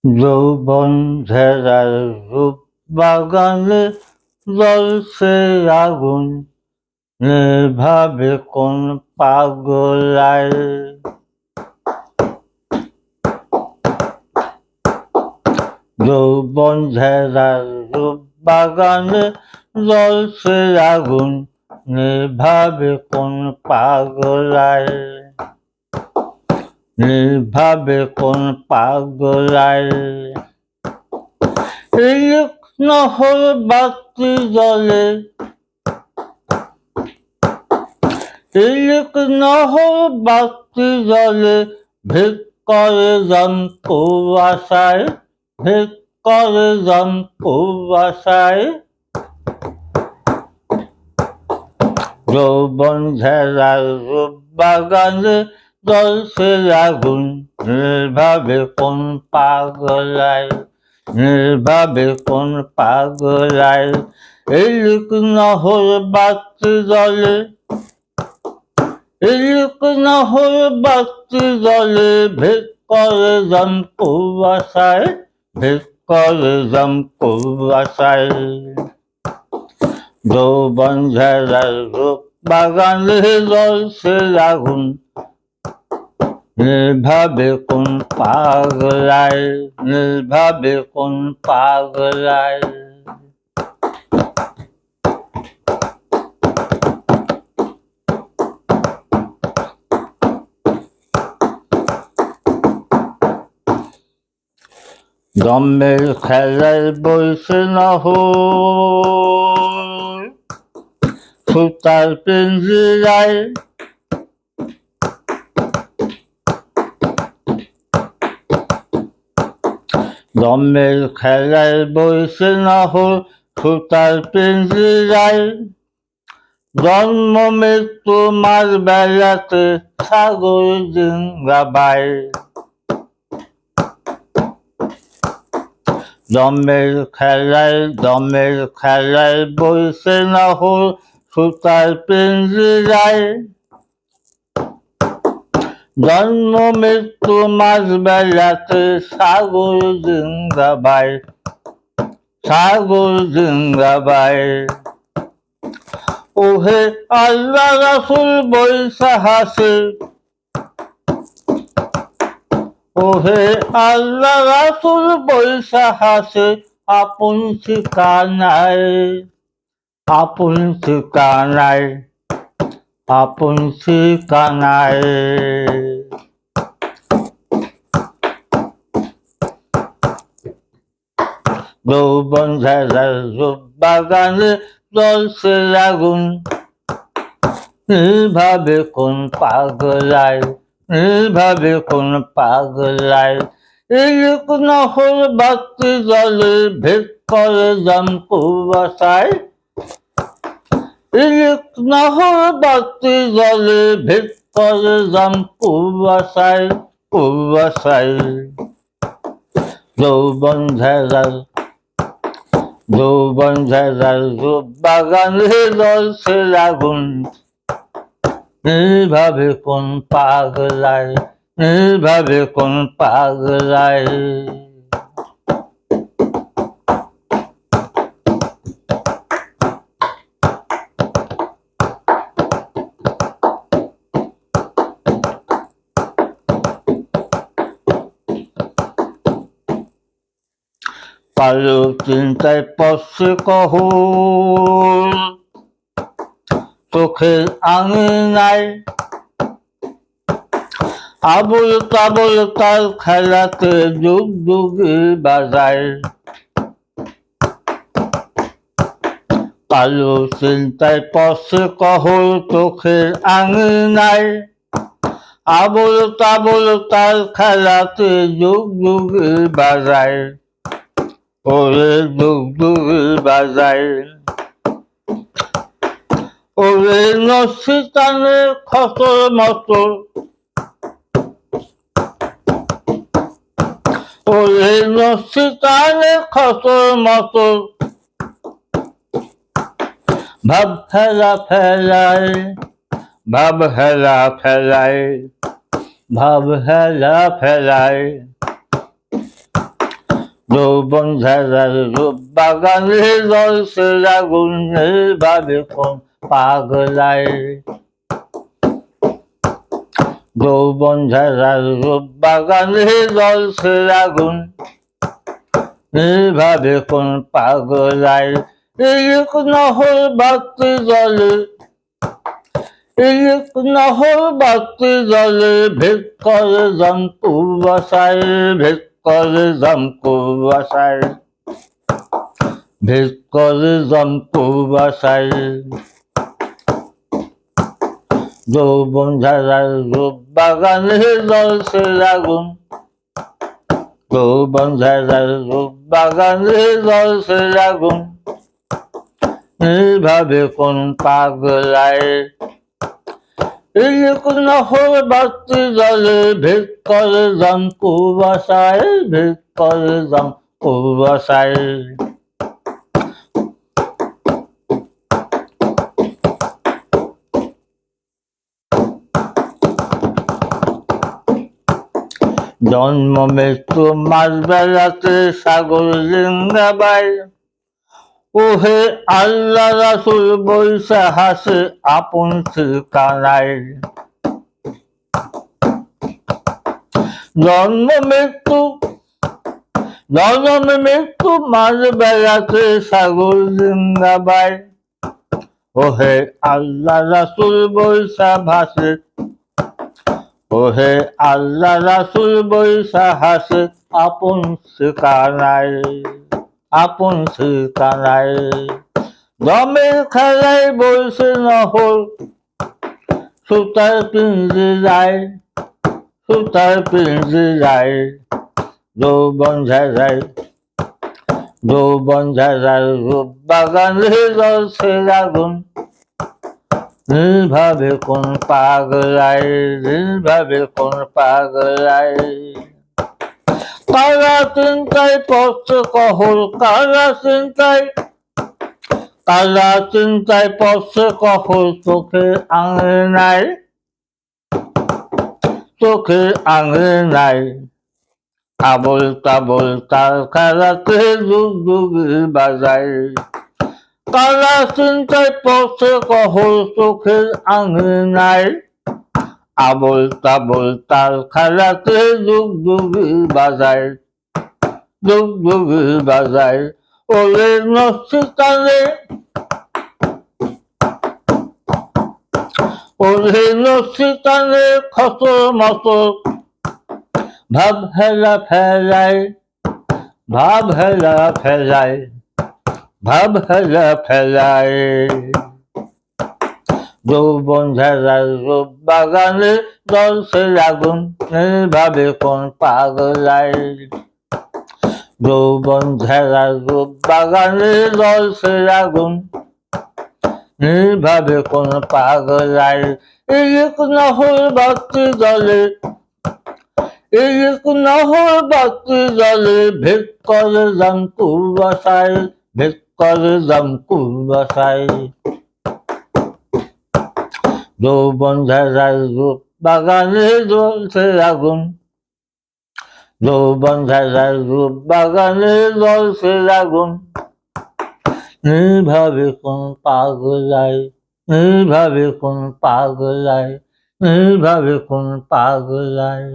যৌবন ঝেড়ার রূপ বাগানে জ্বলছে আগুন, নেভাবে কোন পাগলায়। যৌবন ঝেড়ার রূপ বাগানে জ্বলছে আগুন, নেভাবে কোন পাগলায়। নিভাবে কোন পাগলায়। ইলুক নহর বাতি জলে, ইলুক নহর বাতি জলে, ভিক করে জন কুয়াশায়, ভিক করে জন কুয়াশায়। যৌবন ঝেড়ার রূপ বাগানে জ্বলছে আগুন, নিভাবে কোন পাগলায়, নিভাবে কোন পাগলায়। ইলুক নহর বাতি জলে, ইলুক নহর বাতি জলে, ভিক করে জন কুয়াশায়, ভিক করে জন কুয়াশায়। যৌবন ঝেড়ার রূপ বাগানে জ্বলছে আগুন, নিভাবে কোন পাগলায়, নিভাবে কোন পাগলায়। দমের খেলায় বইছে নহর, সুতার পিঞ্জিরায়। দমের খেলায় বইছে নহর, সুতার পিঞ্জিরায়। জন্ম মৃত্যু মার বেলাতে সাগর জিঙ্গাবায়। দমের খেলায় বইছে নহর, সুতার পিঞ্জিরায়। জন্ম মৃত্যু মাঝ বেলাতে সাগর জিঙ্গাবায়, সাগর জিঙ্গাবায়। ওহে আল্লাহ রাসূল বইসা হাসে, ওহে আল্লাহ রাসূল বইসা হাসে, আপন ঠিকানায়, আপন ঠিকানায়, আপন ঠিকানায়। যৌবন ঝেড়ার রূপ বাগানে জ্বলছে আগুন, নিভাবে কোন পাগলায়, নিভাবে কোন পাগলায়। ইলুক নহর বাতি জলে, ভিক করে জন কুয়াশায়। ইলুক নহর বাতি জলে, ভিক করে জন কুয়াশায়, কুয়াশায়। যৌবন ঝেড়ার, যৌবন ঝেড়ার রূপ বাগানে জ্বলছে আগুন, নিভাবে কোন পাগলায়, নিভাবে কোন পাগলায়। কালো চিন্তায় পড়ছে কহর, চোখের আঙিনায়। আবুল তাবুল তাল খেলাতে যুগ যুগি বাজায়। কালো চিন্তায় পড়ছে কহর, চোখের আঙিনায়। আবুল তাবুল তাল খেলাতে যুগ যুগি বাজায়, ওরে যুগ যুগি বাজায়। ওরে নস্যি টানে খসর মতো, ওরে নস্যি টানে খসর মতো, ভাব হেলা ফেলায়, ভাব হেলা ফেলায়, ভাব হেলা ফেলায়। যৌবন ঝাড়ার রূপ বাগানে জ্বলছে আগুন, নির্ভাবে কোন পাগলায়। যৌবন ঝাড়ার রূপ বাগানে জ্বলছে আগুন, নির্ভাবে কোন পাগলায়। ইলিক নহর বাতি জলে, ইলিক নহর বাতি জলে, ভেদ করে জম্পু বসায়, ভেদ করে জম্পু বসায়, ভেদ করে জম্পু বসায়। যৌবন ঝাড়ার রূপ বাগানে জ্বলছে আগুন, যৌবন ঝাড়ার রূপ বাগানে জ্বলছে আগুন, নির্ভাবে কোন পাগলায়। ইলিক নহর বাতি জলে, ভেদ করে জম্পু বসায়, ভেদ করে জম্পু বসায়। জন্ম মৃত্যু মাঝ বেলাতে সাগর লিঙ্গাবাই, ওহে আল্লাহ রাসূল বৈশা হাসে আপন ঠিকানায়। জন্ম মৃত্যু মাঝ বেলাতে সাগর লিঙ্গাবাই, ওহে আল্লাহ রাসূল বৈশা ভাসে, ওহে আল্লাহ রাসূল বৈশা হাসে আপন ঠিকানায়, আপন ঠিকানায়। দমের খেলায় বলছে নহর, সুতার পিঞ্জিরায়, সুতার পিঞ্জিরায়। যৌবন ঝাড়ায়, যৌবন ঝাড়ার রূপ বাগানে জ্বলছে আগুন, নির্ভাবে কোন পাগলায়, নির্ভাবে কোন পাগলায়। কারা চিন্তায় পড়ছে কহর, কারা চিন্তায়, কারা চিন্তায় পড়ছে কহর, চোখের আঙিনায়, চোখের আঙিনায়। আবল তাবল তার খেলাতে যুগ যুগি বাজায়, কারা চিন্তায় পড়ছে কহর, চোখের আঙিনায়। আবল তাবল তার খেলাতে যুগ যুগি বাজায়, যুগ যুগি বাজায়। ওরে নস্যিকানে, ওরে নস্যিকানে খসর মসর, ভাব হেলা ফেলায়, ভাব হেলা ফেলায়, ভাব হেলা ফেলায়। যৌবন ঝাড়ার রূপ বাগানে জ্বলছে আগুন, নির্ভাবে কোন পাগলায়। যৌবন ঝাড়ার রূপ বাগানে জ্বলছে আগুন, নির্ভাবে কোন পাগলায়। ইলিক নহর বাতি জলে, ইলিক নহর বাতি জলে, ভেদ করে জম্পু বসায়, ভেদ করে জম্পু বসায়। যৌবন ঝাড়ার রূপ বাগানে জ্বলছে আগুন, যৌবন ঝাড়ার রূপ বাগানে জ্বলছে আগুন, নির্ভাবে কোন পাগলায়, নির্ভাবে কোন পাগলায়, নির্ভাবে কোন পাগলায়।